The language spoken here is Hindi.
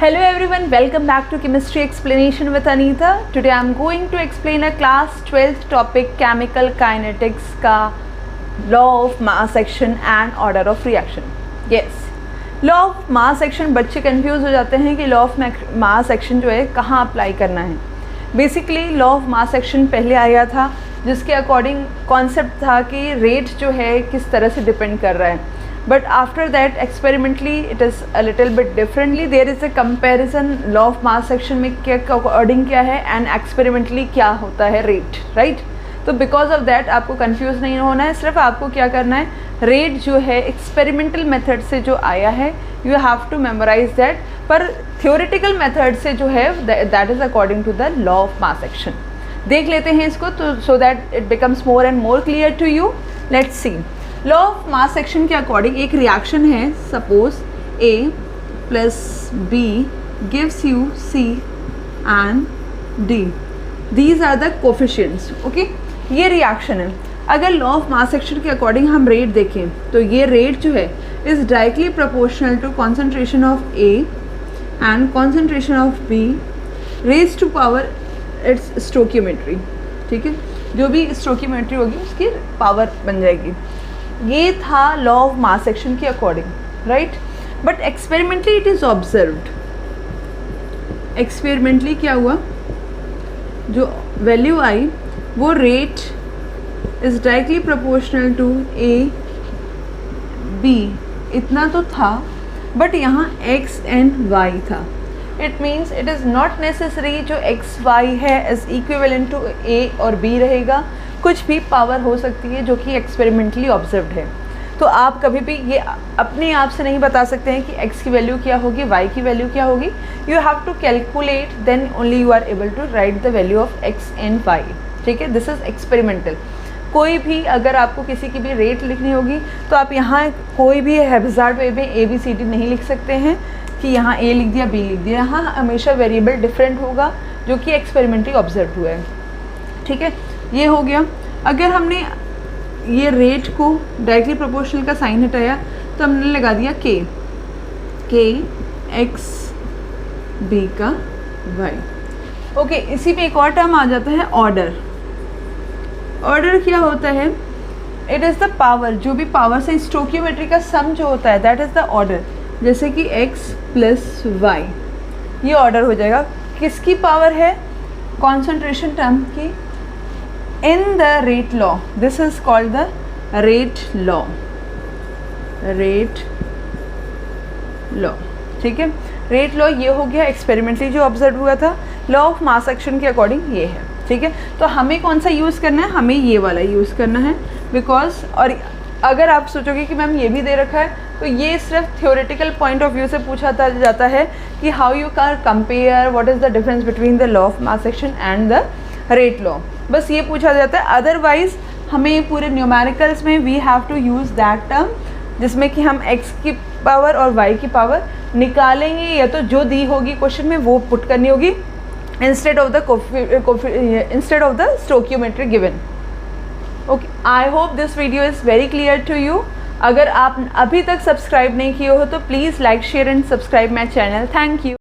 Hello everyone, welcome back to Chemistry Explanation with Anita. Today I am going to explain a class 12th topic Chemical Kinetics का Law of Mass Action and Order of Reaction. Yes, Law of Mass Action बच्चे confuse हो जाते हैं कि Law of Mass Action जो है कहाँ अप्लाई करना है. Basically Law of Mass Action पहले आया था जिसके अकॉर्डिंग कॉन्सेप्ट था कि रेट जो है किस तरह से डिपेंड कर रहा है. But after that experimentally it is a little bit differently. There is a comparison law of mass action में क्या अकॉर्डिंग क्या है and experimentally क्या होता है rate, right? तो because of that आपको confuse नहीं होना है, सिर्फ आपको क्या करना है, rate जो है experimental method से जो आया है you have to memorize that. पर theoretical method से जो है that is according to the law of mass action. देख लेते हैं इसको तो so that it becomes more and more clear to you. Let's see. Law of mass action के अकॉर्डिंग एक रिएक्शन है, suppose A plus B gives you C and D. These are the coefficients. Okay, ये रिएक्शन है. अगर लॉ ऑफ मास एक्शन के अकॉर्डिंग हम रेट देखें तो ये रेट जो है is directly proportional to concentration of A and concentration of B raise to power its stoichiometry. ठीक है, जो भी स्टोकियोमेट्री होगी उसकी पावर बन जाएगी. ये था लॉ ऑफ मास एक्शन के according, right. But experimentally it is observed. Experimentally क्या हुआ, जो वैल्यू आई वो rate is directly proportional to A B. इतना तो था बट यहाँ X एंड Y था. It means it is not necessary जो X Y है इज़ इक्विवेलेंट टू A और B रहेगा. कुछ भी पावर हो सकती है जो कि एक्सपेरिमेंटली ऑब्जर्व्ड है. तो आप कभी भी ये अपने आप से नहीं बता सकते हैं कि x की वैल्यू क्या होगी, y की वैल्यू क्या होगी. You have to calculate, then only you are able to write the value of x and y. ठीक है, दिस इज़ एक्सपेरिमेंटल. कोई भी अगर आपको किसी की भी रेट लिखनी होगी तो आप यहाँ कोई भी हैज़ार्ड वे में ABCD नहीं लिख सकते हैं कि यहाँ A लिख दिया B लिख दिया. यहाँ हमेशा वेरिएबल डिफरेंट होगा जो कि एक्सपेरिमेंटली ऑब्जर्व हुआ है. ठीक है, ये हो गया. अगर हमने ये रेट को डायरेक्टली प्रोपोर्शनल का साइन हटाया तो हमने लगा दिया K X B का Y. ओके, इसी में एक और टर्म आ जाता है ऑर्डर. ऑर्डर क्या होता है, इट इज़ द पावर, जो भी पावर से स्टोकियोमेट्री का सम जो होता है दैट इज़ द ऑर्डर. जैसे कि X प्लस Y, ये ऑर्डर हो जाएगा. किसकी पावर है, कॉन्सेंट्रेशन टर्म की. In the rate law, this is called the rate law. Rate law. ठीक है, रेट लॉ ये हो गया एक्सपेरिमेंटली जो ऑब्जर्व हुआ था. लॉ ऑफ मास एक्शन के अकॉर्डिंग ये है. ठीक है, तो हमें कौन सा यूज़ करना है, हमें ये वाला यूज़ करना है बिकॉज. और अगर आप सोचोगे कि मैम ये भी दे रखा है तो ये सिर्फ थ्योरेटिकल पॉइंट ऑफ व्यू से पूछा जाता है कि how you can compare what is the difference between the law of mass action and the rate law. बस ये पूछा जाता है. अदरवाइज हमें पूरे न्यूमेरिकल्स में we have to use that term जिसमें कि हम x की पावर और y की पावर निकालेंगे, या तो जो दी होगी क्वेश्चन में वो पुट करनी होगी instead of the stoichiometry given. Okay, I hope this video is very clear to you. अगर आप अभी तक सब्सक्राइब नहीं किए हो तो please like share and subscribe my channel. Thank you.